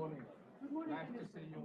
morning. Nice to see you.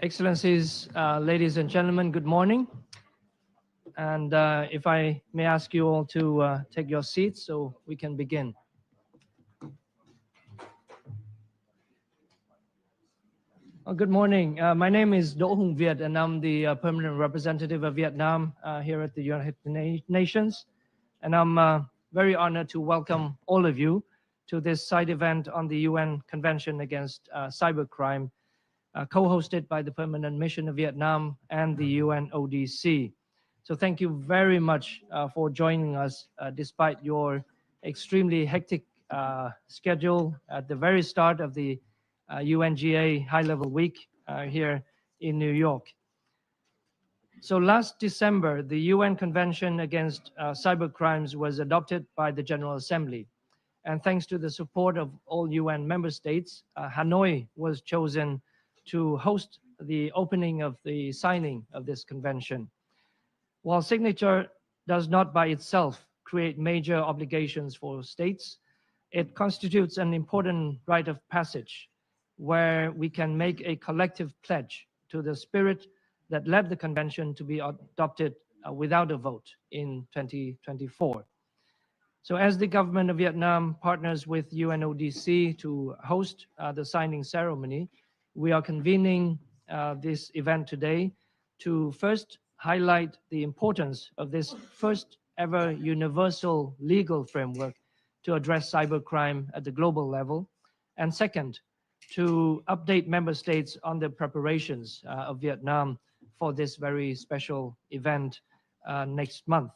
Excellencies, ladies and gentlemen, good morning. And if I may ask you all to take your seats so we can begin. Good morning. My name is Do Hung Viet, and I'm the permanent representative of Vietnam here at the United Nations. And I'm very honored to welcome all of you to this side event on the UN Convention Against Cybercrime, co-hosted by the Permanent Mission of Vietnam and the UNODC. So thank you very much for joining us despite your extremely hectic schedule at the very start of the UNGA High-Level Week here in New York. So last December, the UN Convention Against Cybercrimes was adopted by the General Assembly. And thanks to the support of all UN member states, Hanoi was chosen to host the opening of the signing of this convention. While signature does not by itself create major obligations for states, it constitutes an important rite of passage where we can make a collective pledge to the spirit that led the convention to be adopted without a vote in 2024. So as the government of Vietnam partners with UNODC to host the signing ceremony, we are convening this event today to first highlight the importance of this first ever universal legal framework to address cybercrime at the global level. And second, to update member states on the preparations of Vietnam for this very special event next month.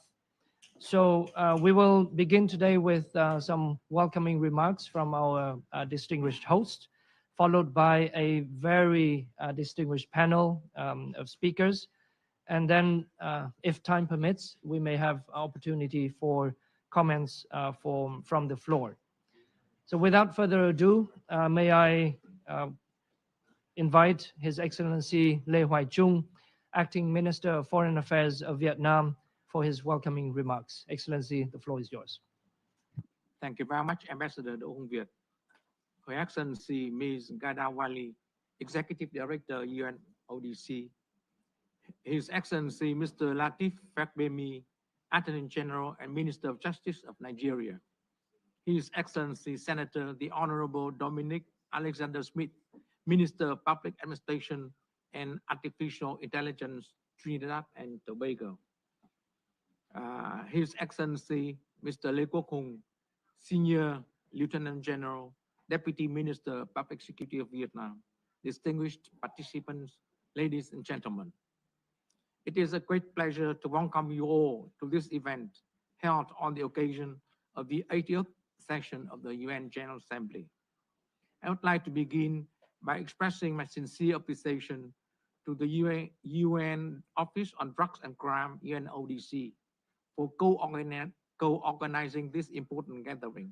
So we will begin today with some welcoming remarks from our distinguished host, followed by a very distinguished panel of speakers. And then, if time permits, we may have opportunity for comments from the floor. So without further ado, may I invite His Excellency Lê Hoài Trung, Acting Minister of Foreign Affairs of Vietnam, for his welcoming remarks. Excellency, the floor is yours. Thank you very much, Ambassador Do Hung Viet. Her Excellency Ms. Gada Wali, Executive Director, UNODC. His Excellency Mr. Latif Fagbemi, Attorney General and Minister of Justice of Nigeria. His Excellency Senator, the Honorable Dominic Alexander Smith, Minister of Public Administration and Artificial Intelligence, Trinidad and Tobago. His Excellency Mr. Lê Quốc Hùng, Senior Lieutenant General, Deputy Minister of Public Security of Vietnam, distinguished participants, ladies and gentlemen. It is a great pleasure to welcome you all to this event held on the occasion of the 80th session of the UN General Assembly. I would like to begin by expressing my sincere appreciation to the UN Office on Drugs and Crime, UNODC, for co-organizing this important gathering.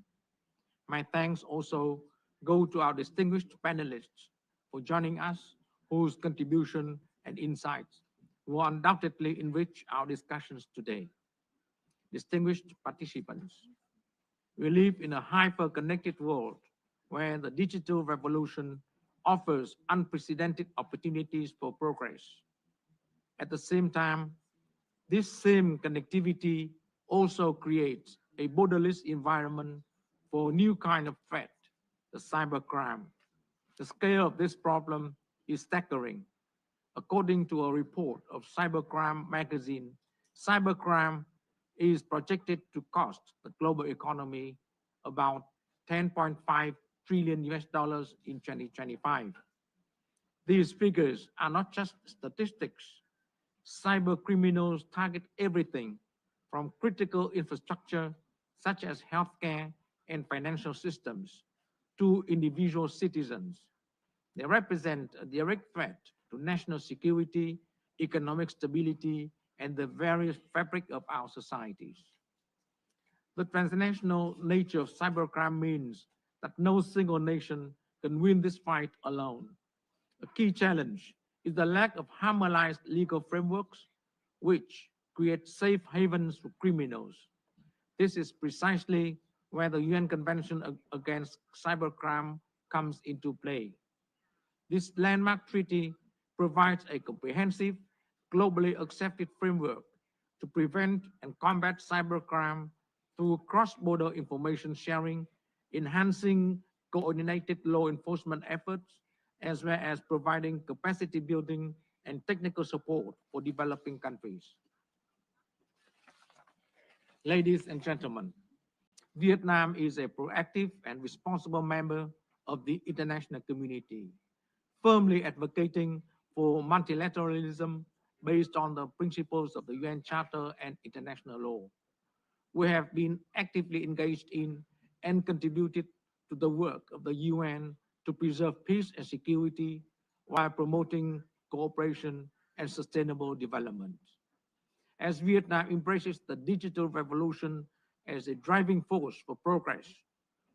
My thanks also go to our distinguished panelists for joining us, whose contribution and insights will undoubtedly enrich our discussions today. Distinguished participants, we live in a hyper-connected world where the digital revolution offers unprecedented opportunities for progress. At the same time, this same connectivity also creates a borderless environment for a new kind of threat, the cybercrime. The scale of this problem is staggering. According to a report of Cybercrime magazine, cybercrime is projected to cost the global economy about 10.5 trillion US dollars in 2025. These figures are not just statistics. Cyber criminals target everything from critical infrastructure such as healthcare and financial systems to individual citizens. They represent a direct threat to national security, economic stability, and the various fabric of our societies. The transnational nature of cybercrime means that no single nation can win this fight alone. A key challenge is the lack of harmonized legal frameworks which create safe havens for criminals. This is precisely where the UN Convention Against Cybercrime comes into play. This landmark treaty provides a comprehensive, globally accepted framework to prevent and combat cybercrime through cross-border information sharing, enhancing coordinated law enforcement efforts, as well as providing capacity building and technical support for developing countries. Ladies and gentlemen, Vietnam is a proactive and responsible member of the international community, firmly advocating for multilateralism based on the principles of the UN Charter and international law. We have been actively engaged in and contributed to the work of the UN to preserve peace and security while promoting cooperation and sustainable development. As Vietnam embraces the digital revolution as a driving force for progress,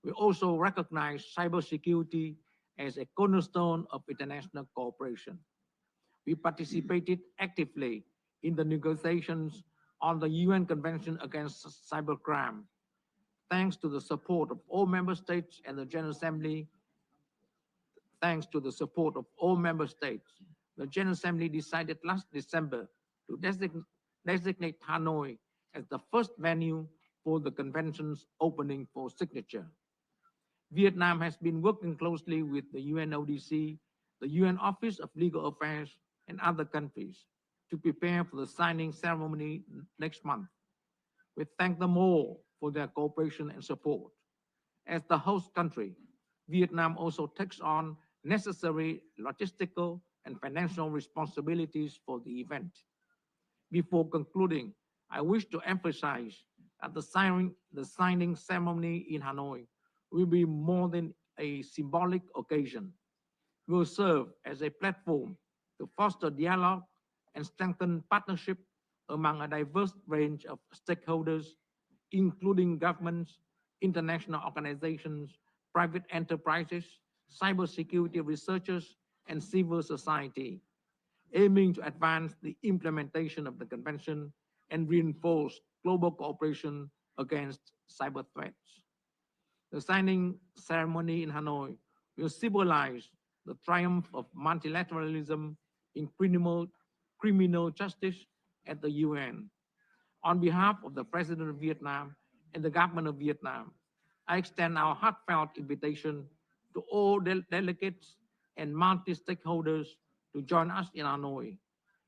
we also recognize cybersecurity as a cornerstone of international cooperation. We participated actively in the negotiations on the UN Convention Against Cybercrime. Thanks to the support of all member states and the General Assembly, the General Assembly decided last December to designate Hanoi as the first venue for the convention's opening for signature. Vietnam has been working closely with the UNODC, the UN Office of Legal Affairs, and other countries to prepare for the signing ceremony next month. We thank them all for their cooperation and support. As the host country, Vietnam also takes on necessary logistical and financial responsibilities for the event. Before concluding, I wish to emphasize that the signing ceremony in Hanoi will be more than a symbolic occasion. It will serve as a platform to foster dialogue and strengthen partnership among a diverse range of stakeholders, including governments, international organizations, private enterprises, cybersecurity researchers, and civil society, aiming to advance the implementation of the convention and reinforce global cooperation against cyber threats. The signing ceremony in Hanoi will symbolize the triumph of multilateralism in criminal justice at the UN. On behalf of the President of Vietnam and the government of Vietnam, I extend our heartfelt invitation to all delegates and multi-stakeholders to join us in Hanoi.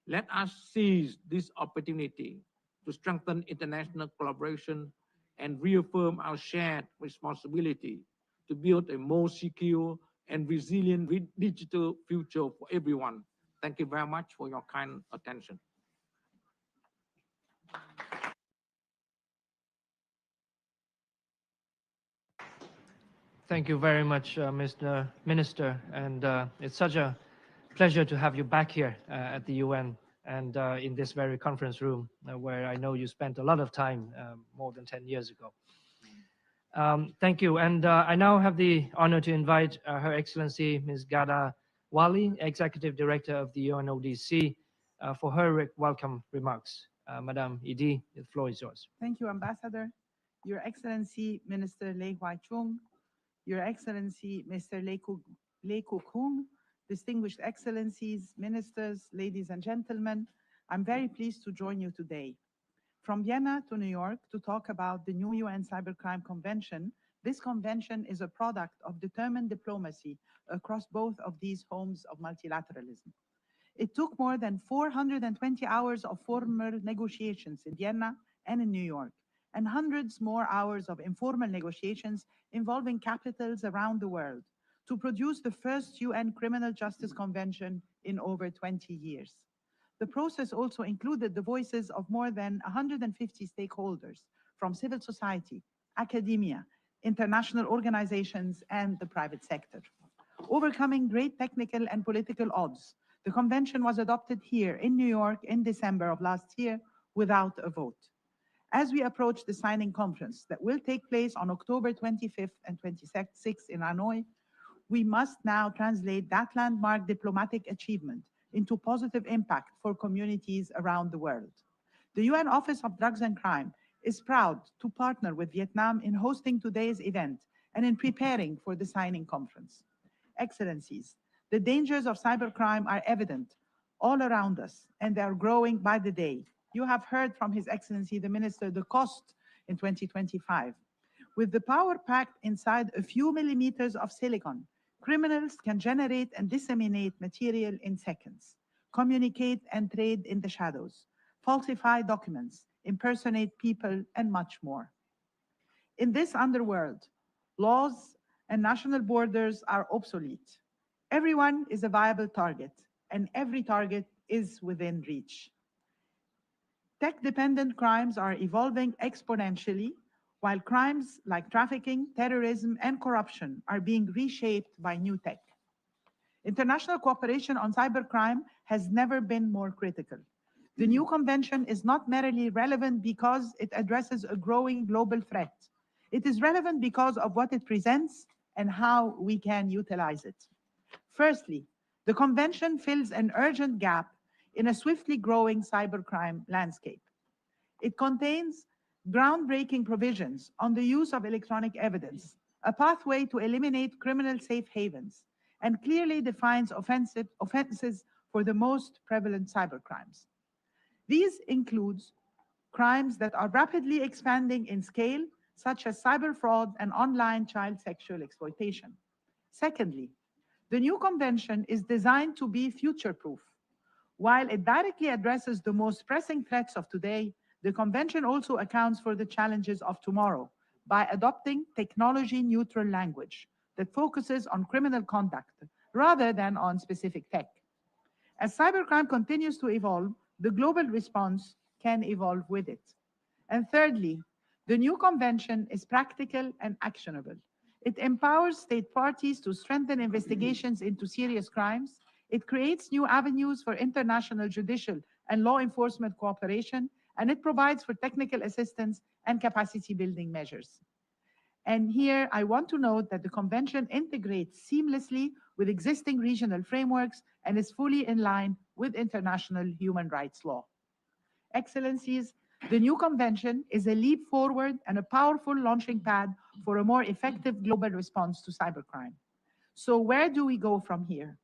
Let us seize this opportunity to strengthen international collaboration and reaffirm our shared responsibility to build a more secure and resilient digital future for everyone. Thank you very much for your kind attention. Thank you very much, Mr. Minister. And it's such a pleasure to have you back here at the UN and in this very conference room where I know you spent a lot of time more than 10 years ago. Thank you. And I now have the honor to invite Her Excellency Ms. Gada Wali, Executive Director of the UNODC, for her welcome remarks. Madam Idi, the floor is yours. Thank you, Ambassador. Your Excellency, Minister Lê Hoài Trung, Your Excellency, Mr. Lê Quốc Hùng, distinguished excellencies, ministers, ladies and gentlemen, I'm very pleased to join you today. From Vienna to New York to talk about the new UN Cybercrime Convention, this convention is a product of determined diplomacy across both of these homes of multilateralism. It took more than 420 hours of formal negotiations in Vienna and in New York, and hundreds more hours of informal negotiations involving capitals around the world to produce the first UN Criminal Justice Convention in over 20 years. The process also included the voices of more than 150 stakeholders from civil society, academia, international organizations, and the private sector. Overcoming great technical and political odds, the convention was adopted here in New York in December of last year without a vote. As we approach the signing conference that will take place on October 25th and 26th in Hanoi, we must now translate that landmark diplomatic achievement into positive impact for communities around the world. The UN Office of Drugs and Crime is proud to partner with Vietnam in hosting today's event and in preparing for the signing conference. Excellencies, the dangers of cybercrime are evident all around us, and they are growing by the day. You have heard from His Excellency the Minister the cost in 2025. With the power packed inside a few millimeters of silicon, criminals can generate and disseminate material in seconds, communicate and trade in the shadows, falsify documents, impersonate people, and much more. In this underworld, laws and national borders are obsolete. Everyone is a viable target, and every target is within reach. Tech-dependent crimes are evolving exponentially, while crimes like trafficking, terrorism, and corruption are being reshaped by new tech. International cooperation on cybercrime has never been more critical. The new convention is not merely relevant because it addresses a growing global threat. It is relevant because of what it presents and how we can utilize it. Firstly, the convention fills an urgent gap in a swiftly growing cybercrime landscape. It contains groundbreaking provisions on the use of electronic evidence, a pathway to eliminate criminal safe havens, and clearly defines offenses for the most prevalent cybercrimes. These include crimes that are rapidly expanding in scale, such as cyber fraud and online child sexual exploitation. Secondly, the new convention is designed to be future-proof. While it directly addresses the most pressing threats of today, the convention also accounts for the challenges of tomorrow by adopting technology-neutral language that focuses on criminal conduct rather than on specific tech. As cybercrime continues to evolve, the global response can evolve with it. And thirdly, the new convention is practical and actionable. It empowers state parties to strengthen investigations into serious crimes. It creates new avenues for international judicial and law enforcement cooperation, and it provides for technical assistance and capacity building measures. And here I want to note that the convention integrates seamlessly with existing regional frameworks and is fully in line with international human rights law. Excellencies, the new convention is a leap forward and a powerful launching pad for a more effective global response to cybercrime. So where do we go from here?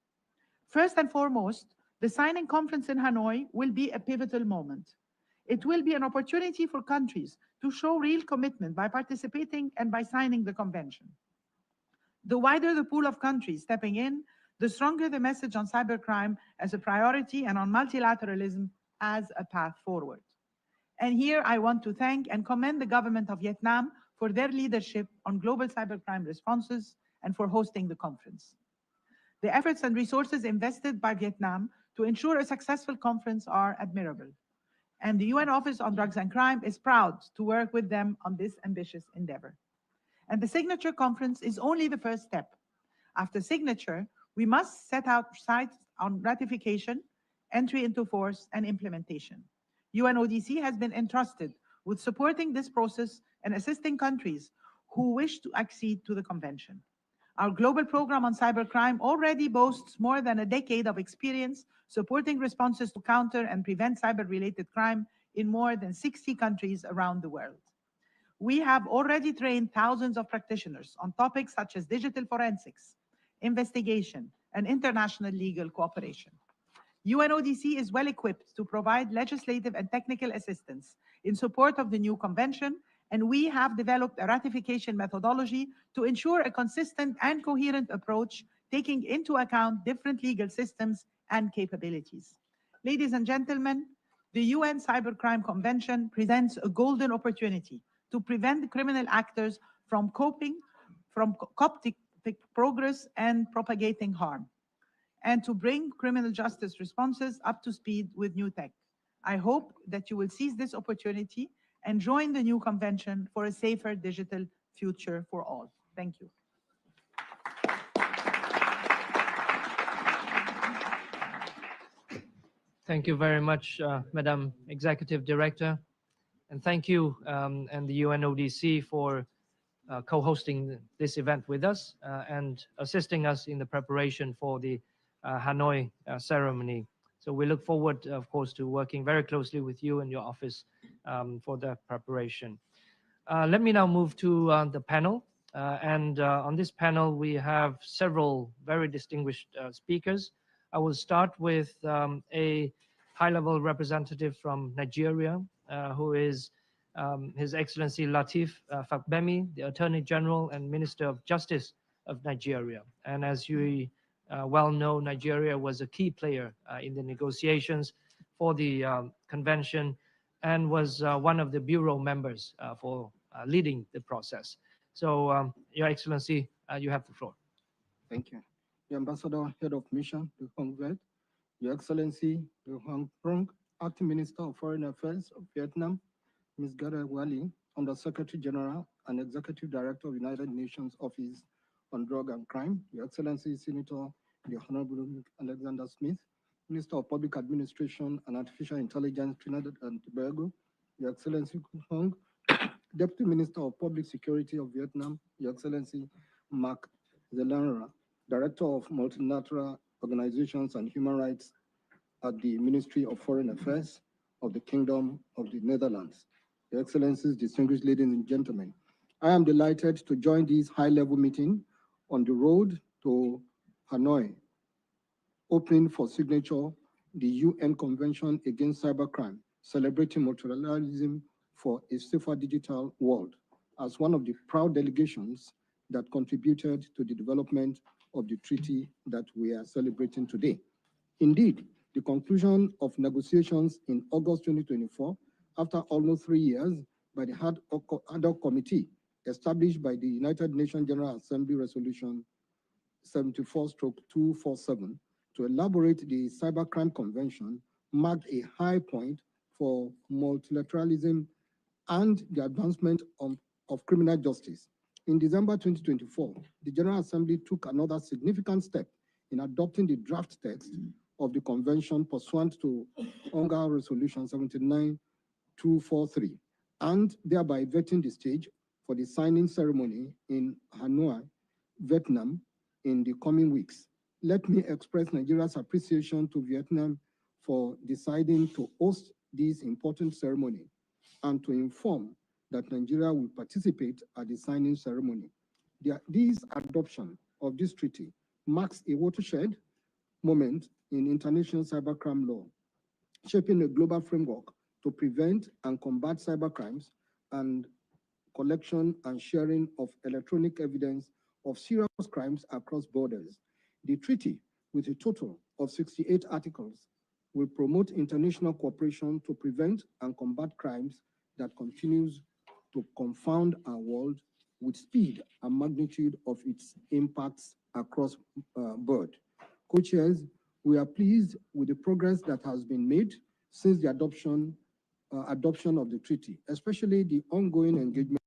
First and foremost, the signing conference in Hanoi will be a pivotal moment. It will be an opportunity for countries to show real commitment by participating and by signing the convention. The wider the pool of countries stepping in, the stronger the message on cybercrime as a priority and on multilateralism as a path forward. And here I want to thank and commend the government of Vietnam for their leadership on global cybercrime responses and for hosting the conference. The efforts and resources invested by Vietnam to ensure a successful conference are admirable. And the UN Office on Drugs and Crime is proud to work with them on this ambitious endeavor. And the signature conference is only the first step. After signature, we must set out sights on ratification, entry into force, and implementation. UNODC has been entrusted with supporting this process and assisting countries who wish to accede to the convention. Our global program on cybercrime already boasts more than a decade of experience supporting responses to counter and prevent cyber-related crime in more than 60 countries around the world. We have already trained thousands of practitioners on topics such as digital forensics, investigation, and international legal cooperation. UNODC is well equipped to provide legislative and technical assistance in support of the new convention, and we have developed a ratification methodology to ensure a consistent and coherent approach, taking into account different legal systems and capabilities. Ladies and gentlemen, the UN Cybercrime Convention presents a golden opportunity to prevent criminal actors from copying progress and propagating harm, and to bring criminal justice responses up to speed with new tech. I hope that you will seize this opportunity and join the new convention for a safer digital future for all. Thank you. Thank you very much, Madam Executive Director. And thank you and the UNODC for co-hosting this event with us and assisting us in the preparation for the Hanoi ceremony. So we look forward, of course, to working very closely with you and your office for the preparation. Let me now move to the panel. On this panel, we have several very distinguished speakers. I will start with a high-level representative from Nigeria, who is His Excellency Lateef Fagbemi, the Attorney General and Minister of Justice of Nigeria. And as you well know, Nigeria was a key player in the negotiations for the convention and was one of the bureau members for leading the process. So, Your Excellency, you have the floor. Thank you. The Ambassador, Head of Mission, to Hong Vet, Your Excellency, the Hong Kong, Acting Minister of Foreign Affairs of Vietnam, Ms. Gara Wali, Under Secretary General and Executive Director of United Nations Office on Drug and Crime, Your Excellency, Senator, the Honorable Alexander Smith, Minister of Public Administration and Artificial Intelligence, Trinidad and Tobago, Your Excellency Hong, Deputy Minister of Public Security of Vietnam, Your Excellency Mark Zelanra, Director of Multilateral Organizations and Human Rights at the Ministry of Foreign Affairs of the Kingdom of the Netherlands. Your Excellencies, distinguished ladies and gentlemen, I am delighted to join this high-level meeting on the road to Hanoi, opening for signature the UN Convention Against Cybercrime, celebrating multilateralism for a safer digital world, as one of the proud delegations that contributed to the development of the treaty that we are celebrating today. Indeed, the conclusion of negotiations in August 2024, after almost 3 years, by the ad hoc committee established by the United Nations General Assembly Resolution 74/247 to elaborate the Cybercrime Convention, marked a high point for multilateralism and the advancement of criminal justice. In December 2024, the General Assembly took another significant step in adopting the draft text of the convention pursuant to UNGA Resolution 79243, and thereby vetting the stage for the signing ceremony in Hanoi, Vietnam, in the coming weeks. Let me express Nigeria's appreciation to Vietnam for deciding to host this important ceremony and to inform that Nigeria will participate at the signing ceremony. This adoption of this treaty marks a watershed moment in international cybercrime law, shaping a global framework to prevent and combat cybercrimes and collection and sharing of electronic evidence of serious crimes across borders. The treaty, with a total of 68 articles, will promote international cooperation to prevent and combat crimes that continues to confound our world with speed and magnitude of its impacts across board. Co-chairs, we are pleased with the progress that has been made since the adoption of the treaty, especially the ongoing engagement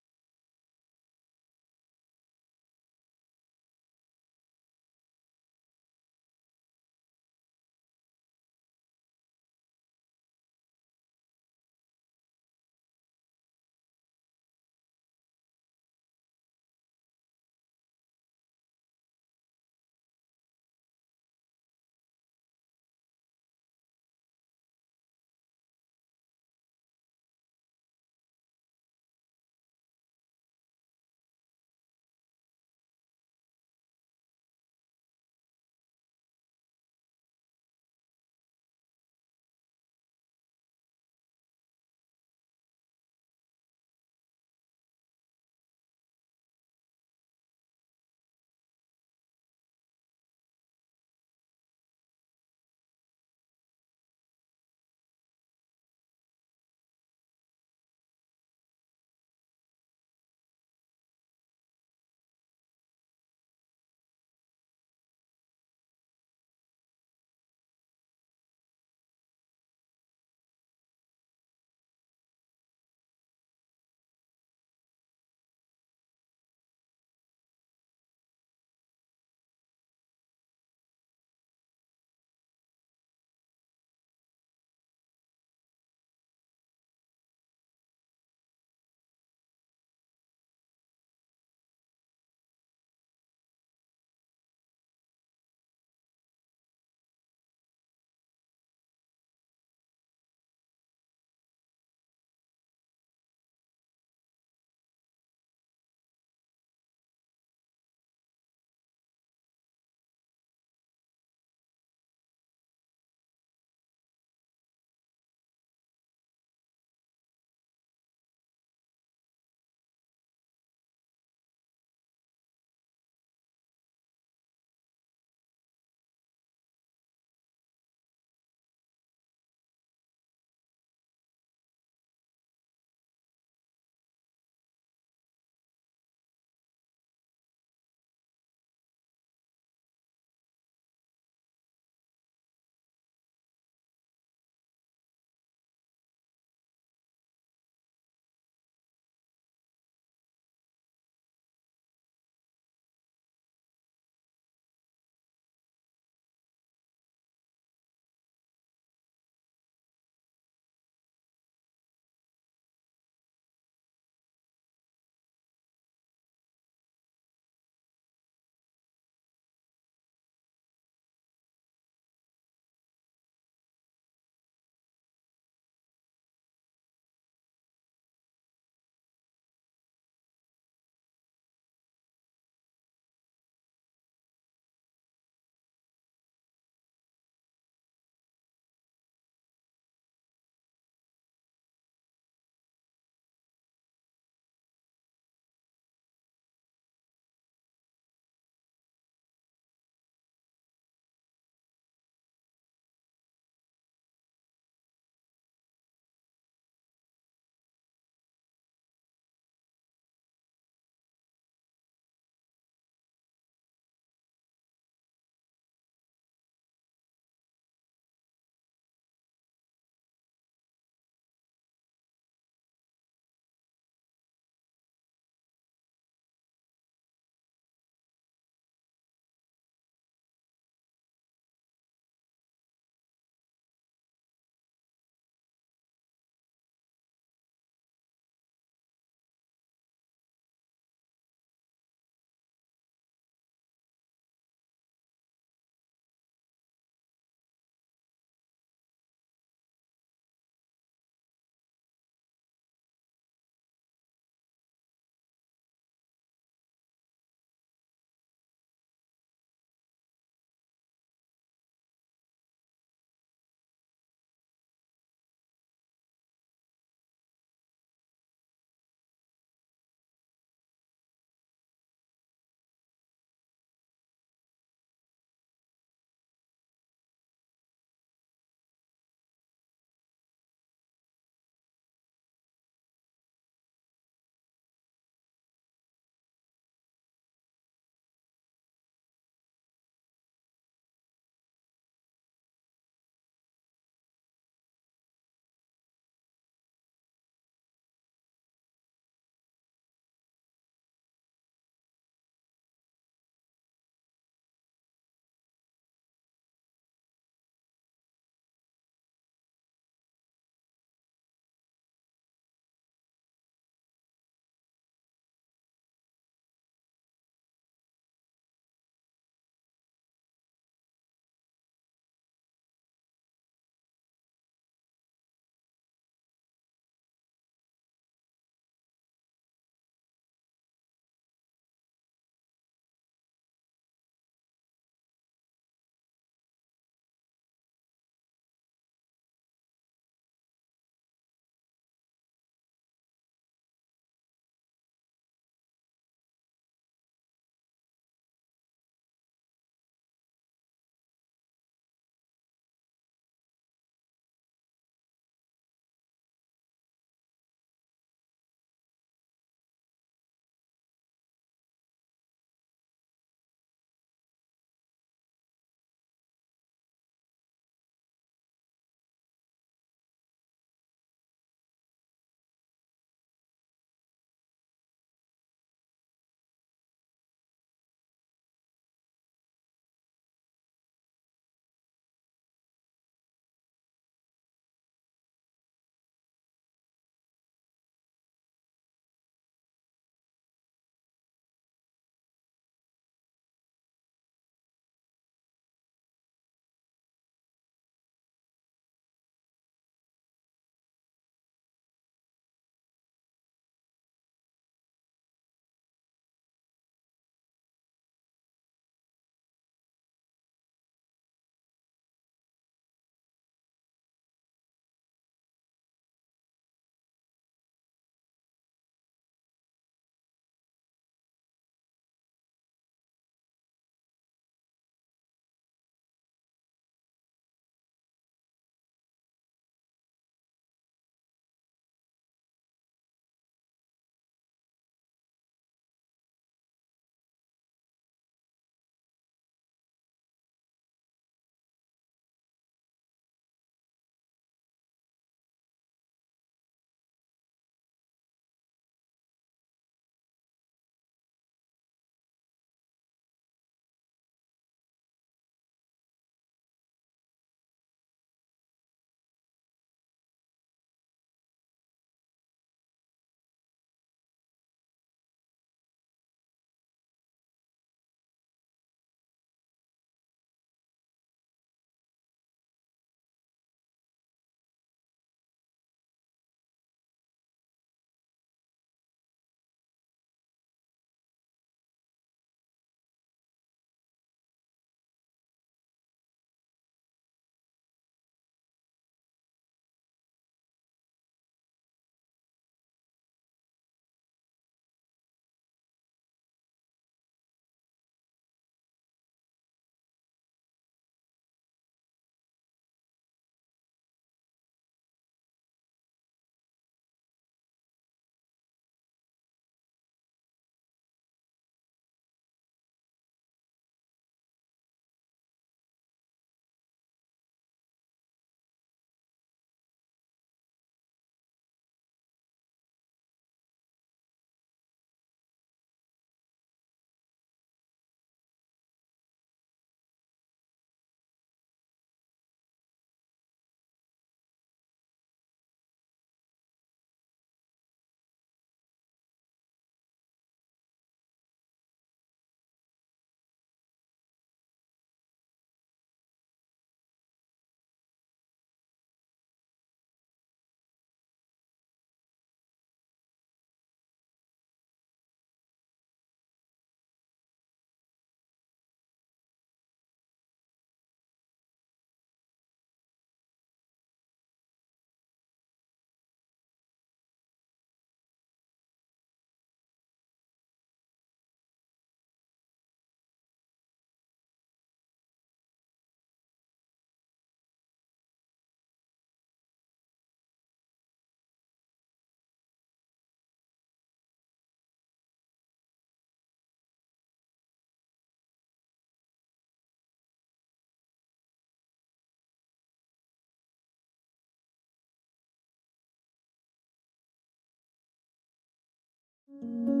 you.